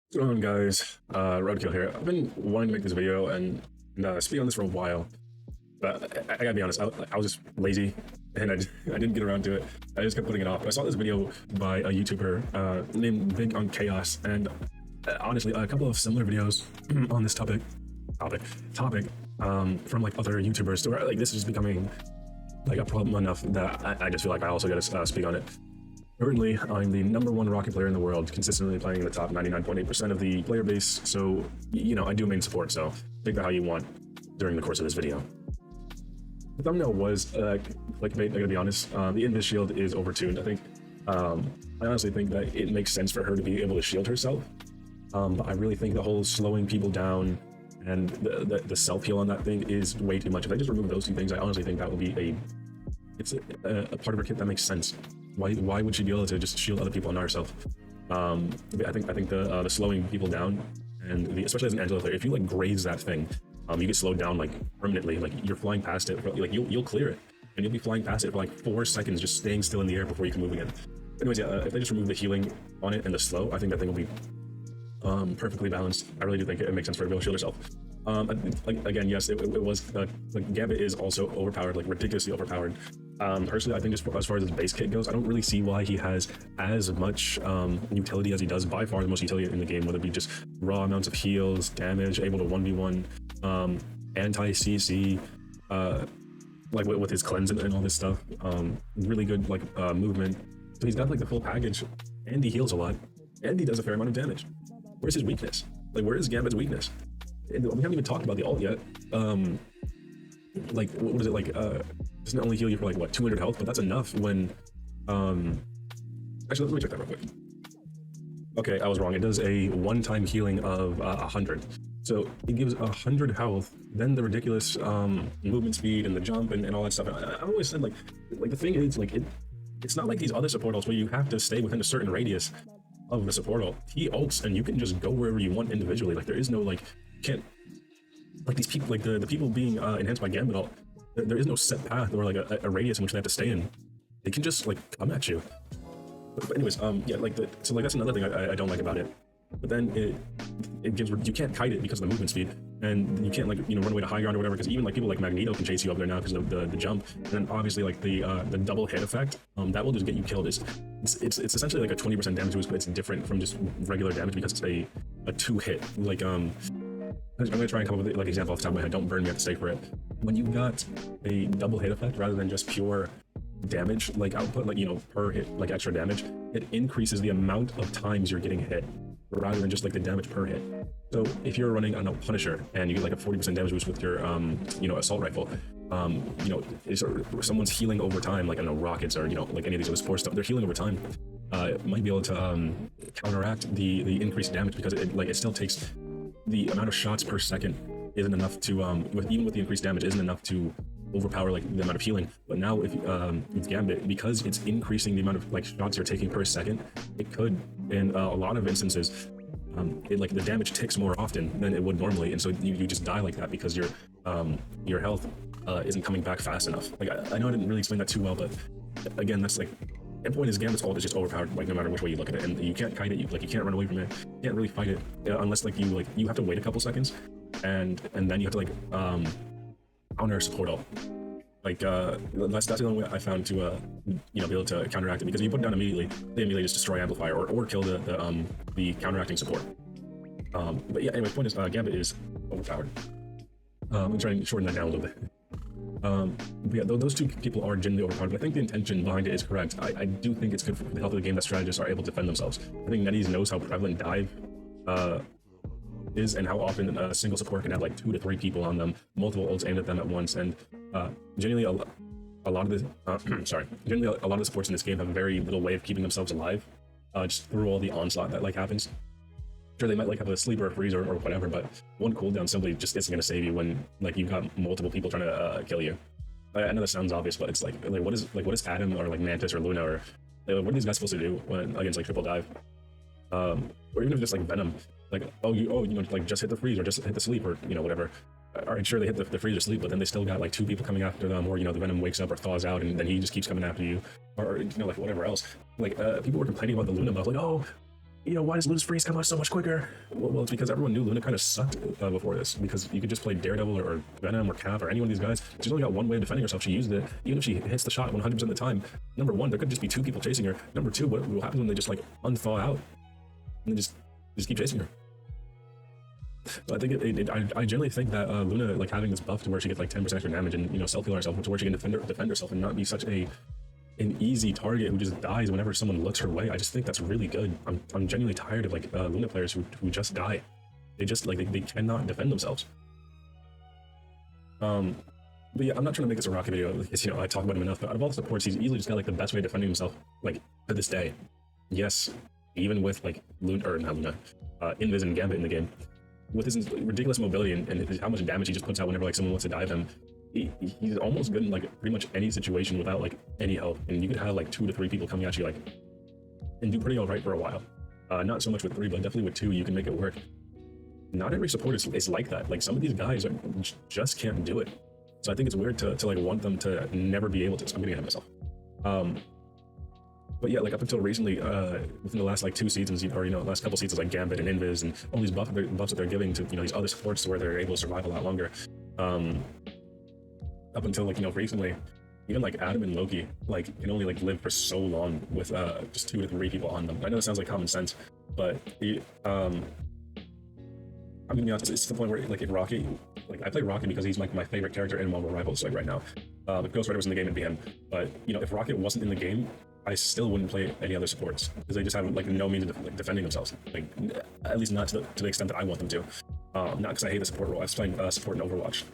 What's going on, guys? Roadkill here. I've been wanting to make this video and speak on this for a while, but I gotta be honest, I was just lazy and I didn't get around to it. I just kept putting it off. I saw this video by a YouTuber named Big on Chaos, and honestly, a couple of similar videos on this topic from like other YouTubers. So like this is just becoming like a problem enough that I just feel like I also gotta speak on it. Currently, I'm the #1 Rocket player in the world, consistently playing in the top 99.8% of the player base, so, you know, I do main support, so take that how you want during the course of this video. The thumbnail was clickbait, I gotta be honest. The Invis shield is overtuned. I honestly think that it makes sense for her to be able to shield herself, but I really think the whole slowing people down and the self-heal on that thing is way too much. If I just remove those two things, I honestly think that will be a part of her kit that makes sense. Why would she be able to just shield other people and not herself? I think the slowing people down, and especially as an Angela player, if you like graze that thing, you get slowed down like permanently. Like you're flying past it, like you'll clear it, and you'll be flying past it for like 4 seconds, just staying still in the air before you can move again. Anyways, yeah, if they just remove the healing on it and the slow, I think that thing will be perfectly balanced. I really do think it makes sense for her to be able to shield herself. Again, yes, it was like Gambit is also overpowered, like ridiculously overpowered. Personally, I think just as far as his base kit goes, I don't really see why he has as much utility as he does. By far the most utility in the game, whether it be just raw amounts of heals, damage, able to 1v1, anti-CC, like with his cleanse and all this stuff. Really good like movement. So he's got like the full package, and he heals a lot, and he does a fair amount of damage. Where's his weakness? Like, where is Gambit's weakness? And we haven't even talked about the ult yet. Like, what is it like? Doesn't only heal you for like what 200 health, but that's enough when. Actually, let me check that real quick. Okay, I was wrong. It does a one-time healing of 100. So it gives 100 health, then the ridiculous movement speed and the jump and all that stuff. I always said like the thing is like it's not like these other support ults where you have to stay within a certain radius of the support ult. He ults and you can just go wherever you want individually. Like there is no like can't like these people like the people being enhanced by Gambit ult. There is no set path or like a radius in which they have to stay in. They can just like come at you. But anyways, yeah, like so like that's another thing I don't like about it. But then it gives you can't kite it because of the movement speed, and you can't like run away to high ground or whatever, because even like people like Magneto can chase you up there now because of the jump. And then obviously like the double hit effect that will just get you killed. It's essentially like a 20% damage boost, but it's different from just regular damage because it's a 2-hit. Like I'm gonna try and come up with like example off the top of my head. Don't burn me at the stake for it. When you've got a double hit effect rather than just pure damage like output, like per hit, like extra damage, it increases the amount of times you're getting hit rather than just like the damage per hit. So if you're running on a Punisher and you get like a 40% damage boost with your assault rifle, someone's healing over time, like I don't know, rockets or like any of these other sports stuff, they're healing over time. It might be able to counteract the increased damage because it still takes the amount of shots per second isn't enough to even with the increased damage isn't enough to overpower like the amount of healing. But now if with Gambit, because it's increasing the amount of like shots you're taking per second, it could in a lot of instances like the damage ticks more often than it would normally, and so you just die like that because your health isn't coming back fast enough. Like I know I didn't really explain that too well, but again, that's like the point is Gambit's ult is just overpowered, like no matter which way you look at it, and you can't kite it. You can't run away from it. You can't really fight it unless you have to wait a couple seconds, and then you have to like counter support ult. Like that's the only way I found to be able to counteract it, because if you put it down immediately, they immediately just destroy amplifier or kill the counteracting support. But yeah, anyway, the point is Gambit is overpowered. I'm trying to shorten that down a little bit. But yeah, those two people are genuinely overpowered, but I think the intention behind it is correct. I do think it's good for the health of the game that strategists are able to defend themselves. I think NetEase knows how prevalent dive is and how often a single support can have like 2 to 3 people on them, multiple ults aimed at them at once, and generally a lot of the generally a lot of the supports in this game have a very little way of keeping themselves alive, just through all the onslaught that like happens. Sure, they might like have a sleep or a freeze or whatever, but one cooldown simply just isn't going to save you when like you've got multiple people trying to kill you. I know that sounds obvious, but it's like what is Adam or like Mantis or Luna or like, what are these guys supposed to do when against like triple dive? Or even if just like Venom, like like just hit the freeze or just hit the sleep or whatever. Alright, sure, they hit the freeze or sleep, but then they still got like 2 people coming after them, or the Venom wakes up or thaws out and then he just keeps coming after you, or like whatever else. Like people were complaining about the Luna buff, like, oh, you know, why does Luna's freeze come out so much quicker? Well, it's because everyone knew Luna kind of sucked before this, because you could just play Daredevil or Venom or Cap or any one of these guys. She's only got one way of defending herself. She used it. Even if she hits the shot 100% of the time, number one, there could just be two people chasing her. Number two, what will happen when they just like unthaw out and then just keep chasing her? So I think I generally think that Luna, like having this buff to where she gets like 10% extra damage and, you know, self-heal herself to where she can defend herself and not be such an easy target who just dies whenever someone looks her way. I just think that's really good. I'm genuinely tired of like Luna players who just die. They just like they cannot defend themselves. But yeah, I'm not trying to make this a Rocket video because, you know, I talk about him enough. But out of all the supports, he's easily just got like the best way of defending himself, like to this day. Yes, even with like Luna or not Luna, Invis and Gambit in the game, with his ridiculous mobility and how much damage he just puts out whenever like someone wants to dive him. He's almost good in like pretty much any situation without like any help, and you could have like 2 to 3 people coming at you like and do pretty all right for a while. Not so much with 3, but definitely with 2 you can make it work. Not every support is like that. Like some of these guys just can't do it. So I think it's weird to like want them to never be able to. So I'm getting ahead of myself. But yeah, like up until recently, within the last like 2 seasons, or you know, last couple seasons, like Gambit and Invis and all these buffs that they're giving to, you know, these other supports to where they're able to survive a lot longer. Up until like, you know, recently, even like Adam and Loki like can only like live for so long with just 2 to 3 people on them. I know it sounds like common sense, but I'm gonna be honest, it's to the point where like if Rocky, like I play Rocky because he's like my favorite character in Marvel Rivals like right now. If Ghost Rider was in the game, it'd be him. But you know, if Rocket wasn't in the game, I still wouldn't play any other supports because they just have like no means of like, defending themselves. Like at least not to the extent that I want them to. Not because I hate the support role. I was playing support in Overwatch.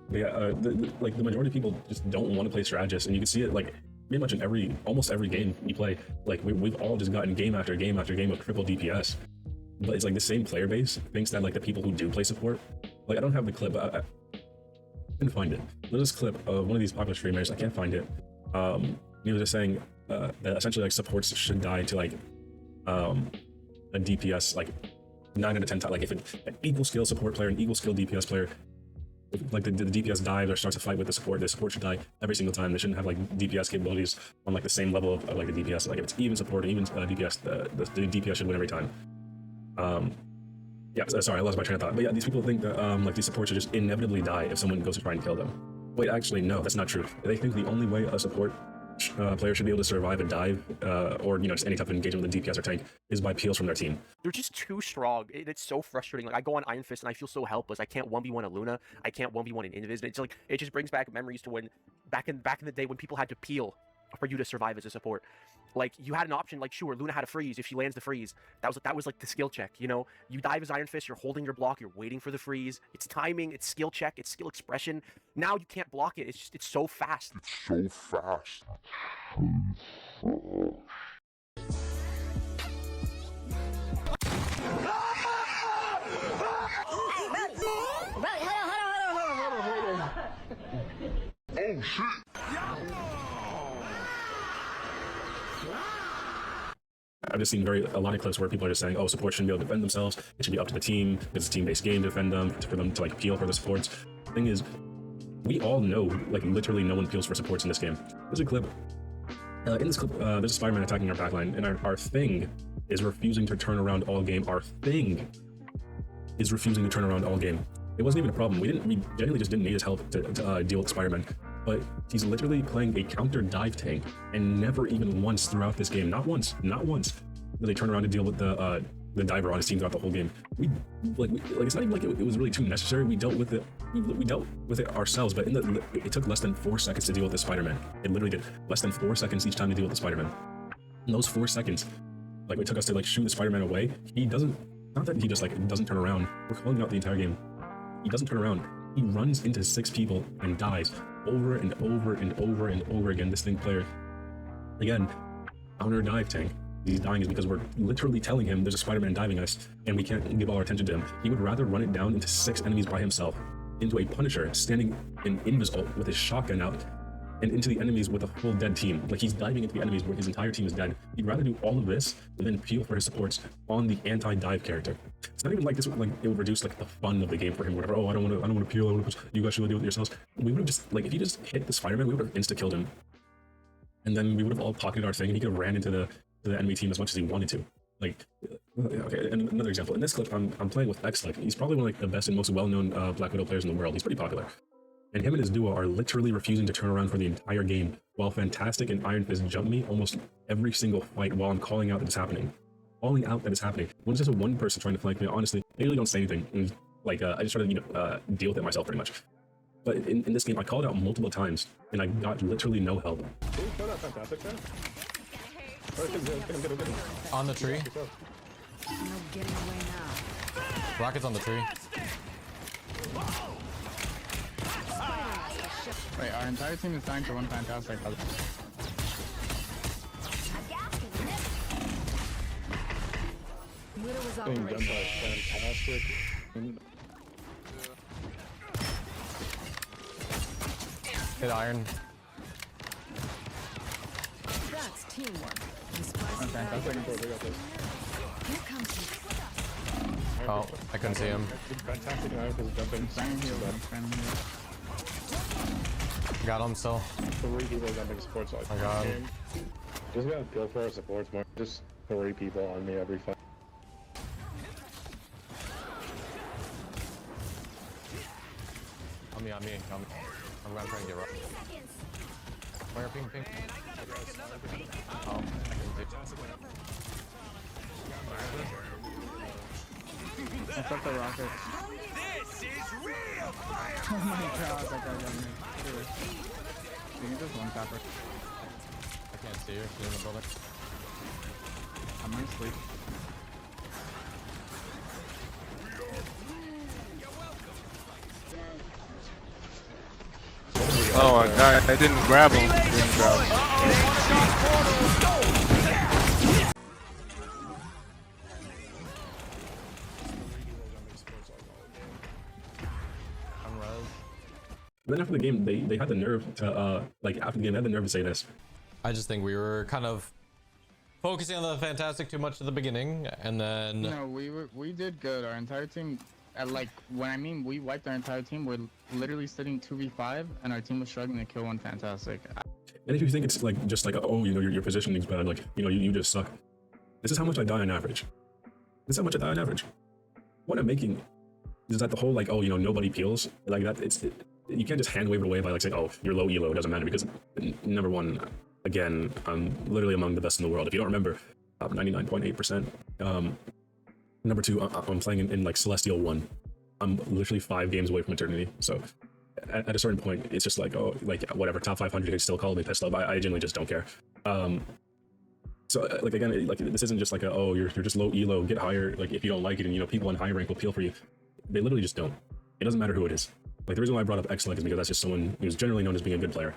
But yeah, like the majority of people just don't want to play strategists, and you can see it like pretty much in almost every game you play. Like we've all just gotten game after game after game of triple DPS. But it's like the same player base thinks that like the people who do play support, like I don't have the clip, I couldn't find it. There's this clip of one of these popular streamers, I can't find it. He was just saying that essentially like supports should die to like a DPS like 9 out of 10 times. Like if an equal skill support player and equal skill DPS player, if, like the DPS dives or starts a fight with the support should die every single time. They shouldn't have like DPS capabilities on like the same level of like the DPS. Like if it's even support or even DPS, the DPS should win every time. Yeah, sorry, I lost my train of thought. But yeah, these people think that like these supports should just inevitably die if someone goes to try and kill them. Wait, actually, no, that's not true. They think the only way a support player should be able to survive a dive or, you know, just any type of engagement with a DPS or tank is by peels from their team. They're just too strong. It's so frustrating. Like I go on Iron Fist and I feel so helpless. I can't 1v1 a Luna. I can't 1v1 an Invis. And it's like it just brings back memories to when back in the day when people had to peel for you to survive as a support. Like you had an option, like sure, Luna had a freeze. If she lands the freeze, that was like the skill check. You know, you dive as Iron Fist, you're holding your block, you're waiting for the freeze. It's timing, it's skill check, it's skill expression. Now you can't block it. It's so fast. It's so fast. Oh shit! I've just seen a lot of clips where people are just saying, oh, support shouldn't be able to defend themselves. It should be up to the team. It's a team-based game to defend them, for them to like peel for the supports. The thing is, we all know, like literally no one peels for supports in this game. There's a clip. In this clip, there's a Spider-Man attacking our backline, and our thing is refusing to turn around all game. Our thing is refusing to turn around all game. It wasn't even a problem. We genuinely just didn't need his help to deal with Spider-Man. But he's literally playing a counter dive tank, and never even once throughout this game, not once, did they turn around to deal with the diver on his team throughout the whole game. It's not even like it was really too necessary. We dealt with it. We dealt with it ourselves, but it took less than 4 seconds to deal with the Spider-Man. It literally did less than 4 seconds each time to deal with the Spider-Man. In those 4 seconds, like it took us to like shoot the Spider-Man away. He doesn't. Not that he just like doesn't turn around. We're calling it out the entire game. He doesn't turn around. He runs into 6 people and dies over and over and over and over again. This thing player, again, counter dive tank. He's dying is because we're literally telling him there's a Spider-Man diving us and we can't give all our attention to him. He would rather run it down into 6 enemies by himself, into a Punisher standing in Invis ult with his shotgun out, and into the enemies with a full dead team. Like he's diving into the enemies where his entire team is dead. He'd rather do all of this than then peel for his supports on the anti-dive character. It's not even like this. Like it would reduce like the fun of the game for him. Whatever. Oh, I don't want to peel. You guys should deal with yourselves. We would have just like if he just hit the Spider-Man, we would have insta killed him, and then we would have all pocketed our thing, and he could have ran into the enemy team as much as he wanted to. Like, okay, and another example. In this clip, I'm playing with X-Like. He's probably one of like the best and most well-known Black Widow players in the world. He's pretty popular. And him and his duo are literally refusing to turn around for the entire game, while Fantastic and Iron Fist jump me almost every single fight while I'm calling out that it's happening. Calling out that it's happening. When it's just one person trying to flank me, honestly, they really don't say anything. And, like, I just try to, deal with it myself pretty much. But in this game, I called out multiple times, and I got literally no help. On the tree. No getting away now. Rocket's on the tree. Wait, our entire team is dying to one Fantastic. Widow was Being done by operational. Fantastic. Hit Iron. That's teamwork. Despite the Fantastic. Here comes he. Oh, I couldn't see him. Fantastic and Iron Fist jumping. Standing here, standing here. Got him still. 3 people jumping support side. Oh god. Just gotta go for our supports more. Just 3 people on me every fight. On me. I'm gonna try and get rock. Where? Ping. Oh, I couldn't see. I took the rocket. Oh my god, that guy got me. You can just one tap her. I can't see her. She's in the building. I might sleep. Oh my god, I didn't grab him. I'm res. Then after the game, they had the nerve to, like, after the game, they had the nerve to say this. I just think we were kind of focusing on the Fantastic too much at the beginning, and then No, we did good. Our entire team, like, when I mean we wiped our entire team, we're literally sitting 2v5, and our team was struggling to kill one Fantastic. And if you think it's like just like, oh, you know, your positioning's bad, like, you know, you just suck. This is how much I die on average. This is how much I die on average. What I'm making is that the whole, like, oh, you know, nobody peels, like that. You can't just hand wave it away by like saying, oh, you're low elo, it doesn't matter, because number one, again, I'm literally among the best in the world. If you don't remember, 99.8%. Number two, I'm playing in like Celestial 1. I'm literally 5 games away from eternity. So at a certain point, it's just like, oh, like whatever, top 500 can still call me pissed off. I genuinely just don't care. So like, again, like, this isn't just like a, oh, you're just low elo, get higher. Like, if you don't like it, and, you know, people in high rank will peel for you. They literally just don't. It doesn't matter who it is. Like, the reason why I brought up X-Like is because that's just someone who's generally known as being a good player.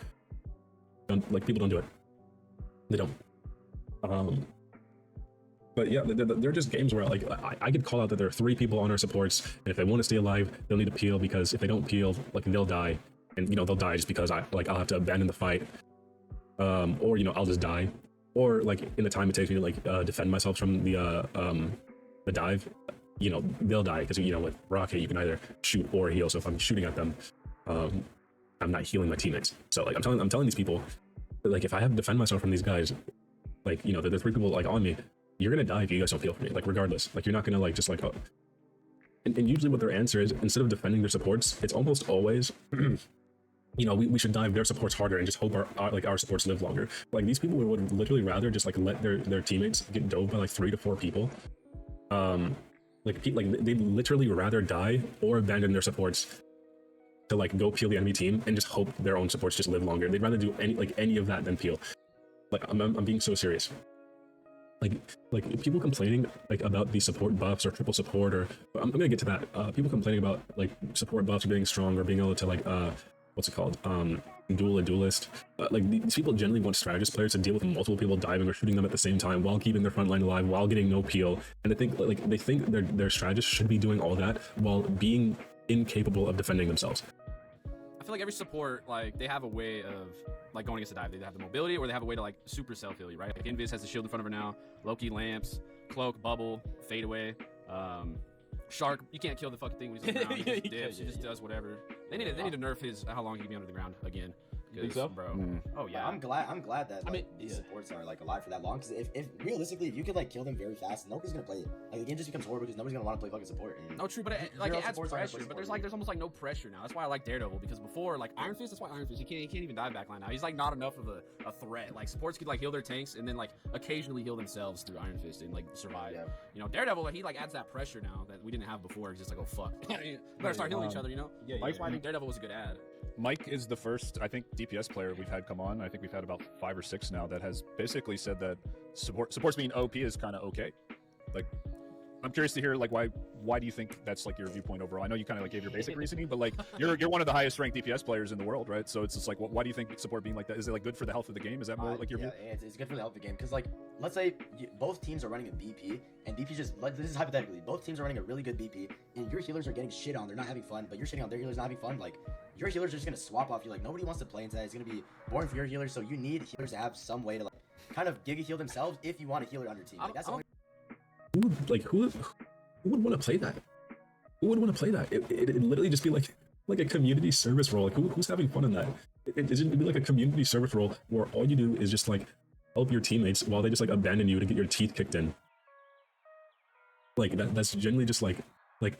Like, people don't do it. They don't. But yeah, there are just games where, like, I could call out that there are 3 people on our supports, and if they want to stay alive, they'll need to peel, because if they don't peel, like, they'll die. And, you know, they'll die just because I'll have to abandon the fight. Or, you know, I'll just die. Or, like, in the time it takes me to, like, defend myself from the dive, you know, they'll die, because, you know, with Rocket, you can either shoot or heal. So if I'm shooting at them, I'm not healing my teammates. So, like, I'm telling these people, like, if I have to defend myself from these guys, like, you know, there are 3 people, like, on me, you're gonna die if you guys don't peel for me, like, regardless. Like, you're not gonna, like, just like, oh. And usually what their answer is, instead of defending their supports, it's almost always, you know, we should dive their supports harder and just hope our supports live longer. Like, these people would literally rather just, like, let their teammates get dove by like 3 to 4 people. Like they'd literally rather die or abandon their supports to, like, go peel the enemy team and just hope their own supports just live longer. They'd rather do any of that than peel. Like, I'm being so serious. Like people complaining, like, about the support buffs or triple support, or I'm gonna get to that. People complaining about, like, support buffs being strong or being able to, like, what's it called? Duel a duelist. Like, these people generally want strategist players to deal with multiple people diving or shooting them at the same time while keeping their front line alive, while getting no peel. And they think their strategists should be doing all that while being incapable of defending themselves. I feel like every support, like, they have a way of, like, going against a dive. They have the mobility, or they have a way to, like, super self heal you, right? Like, Invis has the shield in front of her now. Loki lamps, cloak, bubble, fade away. Shark, you can't kill the fucking thing when he's on the ground. He just dips, he just does whatever. They need to nerf his how long he can be under the ground again. 'cause, so? bro. Oh yeah. I'm glad that I mean, these yeah. supports are like alive for that long. Because if realistically, if you could like kill them very fast, nobody's gonna play it. Like the game just becomes horrible because nobody's gonna want to play fucking support. And Oh, true, but it, like zero it adds supports aren't pressure. gonna But play there's almost like no pressure now. That's why I like Daredevil, because before like Iron Fist, that's why Iron Fist he can't even dive backline now. He's like not enough of a threat. Like supports could like heal their tanks and then like occasionally heal themselves through Iron Fist and like survive. Yeah. You know, Daredevil like, he like adds that pressure now that we didn't have before. It's just like, oh fuck, better start healing each other. You know. Yeah, That's why I think Daredevil was a good ad. Mike is the first, I think, DPS player we've had come on. I think we've had about 5 or 6 now that has basically said that supports being OP is kind of okay. Like, I'm curious to hear like why do you think that's like your viewpoint overall? I know you kind of like gave your basic reasoning, but like you're one of the highest ranked DPS players in the world, right? So it's just like, why do you think support being like that? Is it like good for the health of the game? Is that more like your view? Yeah, it's good for the health of the game because like let's say both teams are running a BP and BP just like this is hypothetically both teams are running a really good BP and your healers are getting shit on, they're not having fun, but you're shitting on their healers not having fun. Like your healers are just gonna swap off you. Like nobody wants to play into that. It's gonna be boring for your healers, so you need healers to have some way to like kind of giga heal themselves if you want a healer on your team. Like that's the only Who would want to play that? Who would want to play that? It'd literally just be like a community service role. Like who's having fun in that? It'd be like a community service role where all you do is just like help your teammates while they just like abandon you to get your teeth kicked in. Like that's generally just like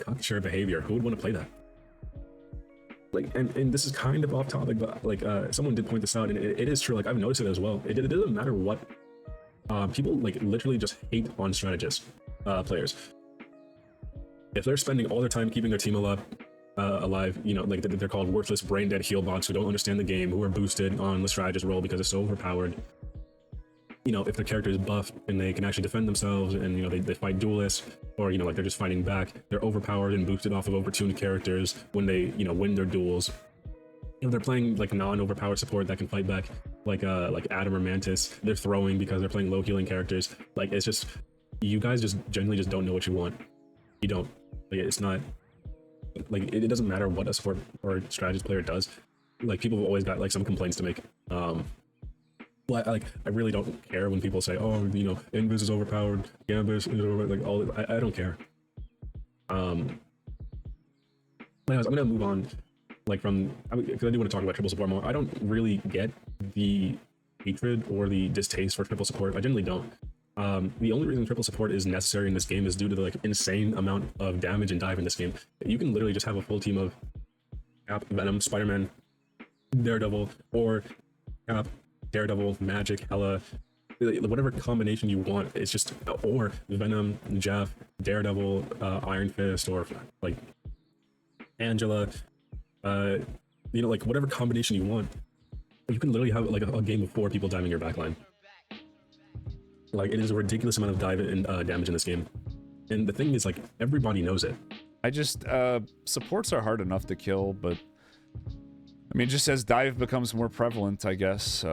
cocksure behavior. Who would want to play that? Like and this is kind of off topic, but like someone did point this out, and it is true. Like I've noticed it as well. It doesn't matter what people like literally just hate on strategist players. If they're spending all their time keeping their team alive, you know, like they're called worthless, brain dead heal bots who don't understand the game, who are boosted on the strategist role because it's so overpowered. You know, if their character is buffed and they can actually defend themselves, and you know they fight duelists, or you know like they're just fighting back, they're overpowered and boosted off of overtuned characters when they win their duels. If they're playing like non-overpowered support that can fight back, like Adam or Mantis, they're throwing because they're playing low healing characters. Like it's just, you guys just generally just don't know what you want. You don't. Like it's not like it doesn't matter what a support or strategist player does. Like people have always got like some complaints to make. But I really don't care when people say, oh, you know, Invis is overpowered, Gambus is over, like all. I don't care. Anyways, I'm gonna move on. Like because I do want to talk about triple support more. I don't really get the hatred or the distaste for triple support. I generally don't. The only reason triple support is necessary in this game is due to the like insane amount of damage and dive in this game. You can literally just have a full team of Cap, Venom, Spider-Man, Daredevil, or Cap, Daredevil, Magic, Hela, whatever combination you want. It's just, or Venom, Jeff, Daredevil, Iron Fist, or like Angela, you know, like whatever combination you want. You can literally have like a game of 4 people diving your backline. Like it is a ridiculous amount of dive and damage in this game, and the thing is like everybody knows it. I just supports are hard enough to kill, but I mean, just as dive becomes more prevalent, I guess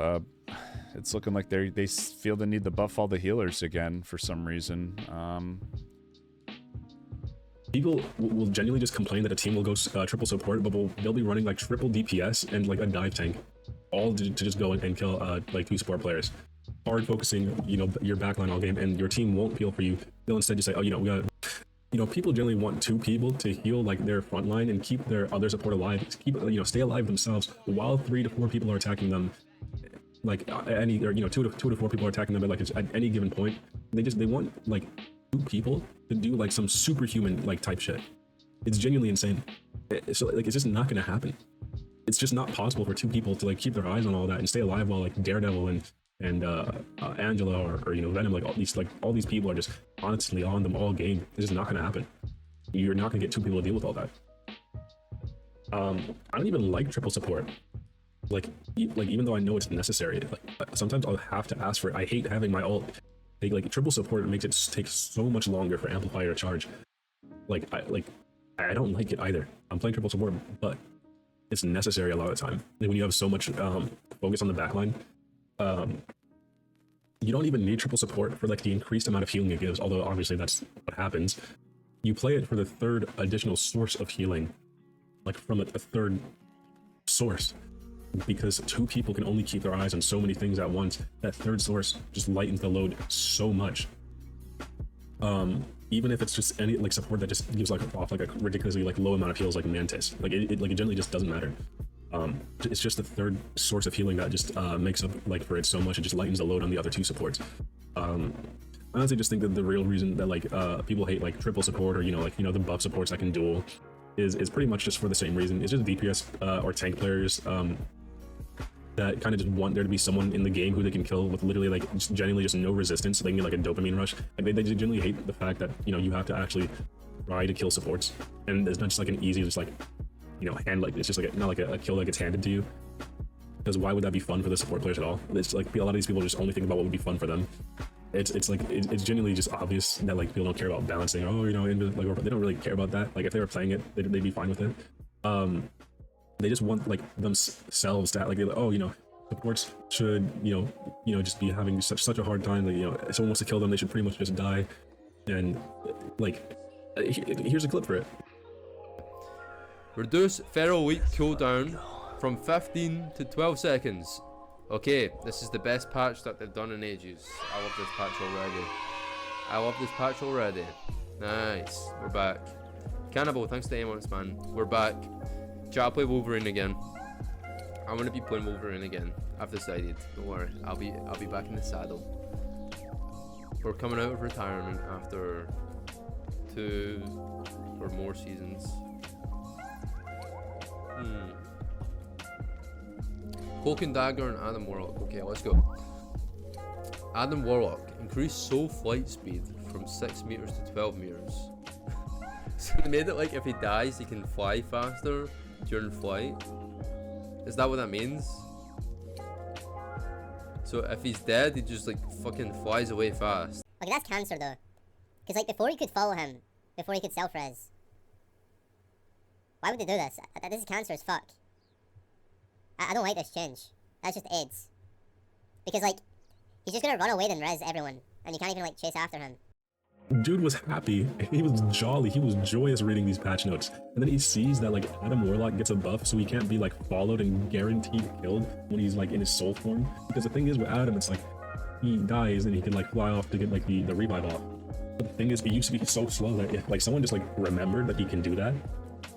it's looking like they feel the need to buff all the healers again for some reason. People will genuinely just complain that a team will go triple support, but they'll be running like triple DPS and like a dive tank, all to just go and kill like 2 support players. Hard focusing, you know, your backline all game, and your team won't peel for you. They'll instead just say, oh, you know, we got, you know, people generally want 2 people to heal like their front line and keep their other support alive, to keep, you know, stay alive themselves while 3 to 4 people are attacking them. Like any, or you know, 2 to 4 people are attacking them at like at any given point. They want like 2 people to do like some superhuman like type shit. It's genuinely insane. So like it's just not gonna happen. It's just not possible for 2 people to like keep their eyes on all that and stay alive while like Daredevil and Angela or you know Venom, like all these people are just honestly on them all game. It's just not gonna happen. You're not gonna get 2 people to deal with all that. I don't even like triple support. Like even though I know it's necessary, like sometimes I'll have to ask for it. I hate having my ult take like triple support. It makes it take so much longer for amplifier to charge. I don't like it either. I'm playing triple support, but it's necessary a lot of the time. And when you have so much focus on the backline, you don't even need triple support for like the increased amount of healing it gives, although obviously that's what happens. You play it for the 3rd additional source of healing, like from a 3rd source, because 2 people can only keep their eyes on so many things at once. That 3rd source just lightens the load so much. Even if it's just any like support that just gives like off like a ridiculously like low amount of heals like Mantis, like it generally just doesn't matter. it's just the third source of healing that just makes up like for it so much. It just lightens the load on the other two supports. I honestly just think that the real reason that like people hate like triple support, or the buff supports that can duel, is pretty much just for the same reason. It's just DPS or tank players that kind of just want there to be someone in the game who they can kill with literally like just genuinely just no resistance, so they can get like a dopamine rush. Like they genuinely hate the fact that you have to actually try to kill supports, and it's not just like an easy just like hand, like it's just like not like a kill that gets handed to you. Because why would that be fun for the support players at all? It's like a lot of these people just only think about what would be fun for them. It's genuinely just obvious that like people don't care about balancing. Oh, like they don't really care about that. Like if they were playing it, they'd be fine with it. They just want like themselves to like, supports should just be having such a hard time. Like if someone wants to kill them, they should pretty much just die. And like here's a clip for it. Reduce Feral Leak cooldown from 15 to 12 seconds. Okay, this is the best patch that they've done in ages. I love this patch already. Nice, we're back. Cannibal, thanks to Amos, man. We're back. Chat, I'll play Wolverine again. I'm gonna be playing Wolverine again. I've decided. Don't worry, I'll be back in the saddle. We're coming out of retirement after 2 or more seasons. Cloak and Dagger and Adam Warlock. Okay, let's go. Adam Warlock, increase soul flight speed from 6 meters to 12 meters. So they made it like if he dies, he can fly faster during flight. Is that what that means? So if he's dead, he just like fucking flies away fast. Okay, that's cancer though. Because like before you could follow him, before he could self-res. Why would they do this? This is cancer as fuck. I don't like this change. That's just AIDS. Because like, he's just gonna run away and res everyone. And you can't even like chase after him. Dude was happy, he was jolly, he was joyous reading these patch notes, and then he sees that like Adam Warlock gets a buff so he can't be like followed and guaranteed killed when he's like in his soul form. Because the thing is with Adam, it's like he dies and he can like fly off to get like the revive off. But the thing is, it used to be so slow that if like someone just like remembered that he can do that,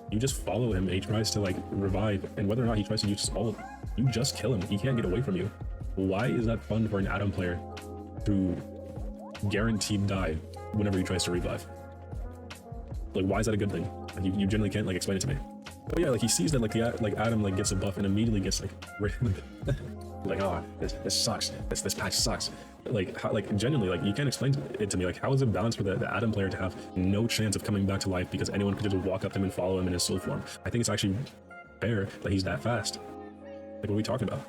you just follow him and he tries to like revive, and whether or not he tries to use all of it, you just kill him. He can't get away from you. Why is that fun for an Adam player to guaranteed die whenever he tries to revive? Like, why is that a good thing? Like, you generally can't like explain it to me. But yeah, like he sees that like Adam like gets a buff and immediately gets like like, oh, this sucks. This patch sucks. Like how, like genuinely, like you can't explain it to me. Like how is it balanced for the Adam player to have no chance of coming back to life because anyone could just walk up to him and follow him in his soul form? I think it's actually fair that he's that fast. Like what are we talking about?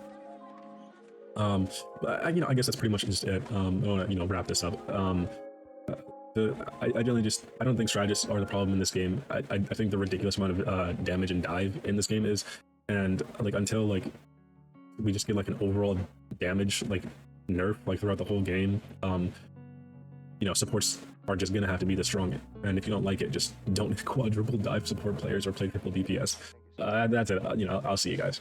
But I guess that's pretty much just it. I want to wrap this up. I don't think strategists are the problem in this game. I think the ridiculous amount of damage and dive in this game is, and like until like we just get like an overall damage like nerf like throughout the whole game, supports are just gonna have to be the strongest. And if you don't like it, just don't quadruple dive support players or play triple DPS. That's it. I'll see you guys.